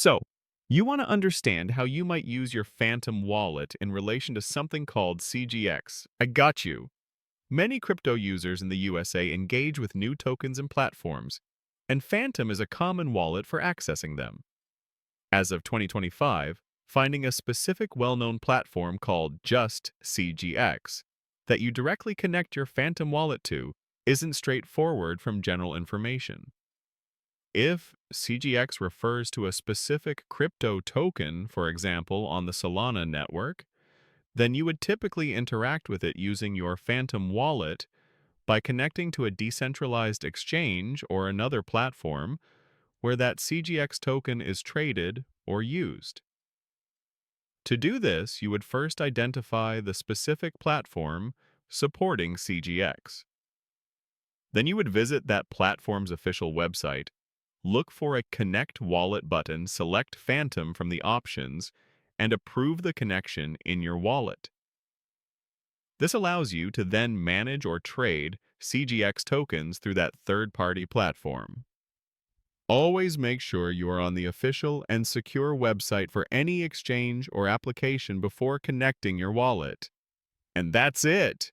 So, you want to understand how you might use your Phantom wallet in relation to something called CGX. I got you. Many crypto users in the USA engage with new tokens and platforms, and Phantom is a common wallet for accessing them. As of 2025, finding a specific well-known platform called just CGX that you directly connect your Phantom wallet to isn't straightforward from general information. If CGX refers to a specific crypto token, for example, on the Solana network, then you would typically interact with it using your Phantom wallet by connecting to a decentralized exchange or another platform where that CGX token is traded or used. To do this, you would first identify the specific platform supporting CGX. Then you would visit that platform's official website, look for a Connect Wallet button, select Phantom from the options, and approve the connection in your wallet. This allows you to then manage or trade CGX tokens through that third-party platform. Always make sure you are on the official and secure website for any exchange or application before connecting your wallet. And that's it!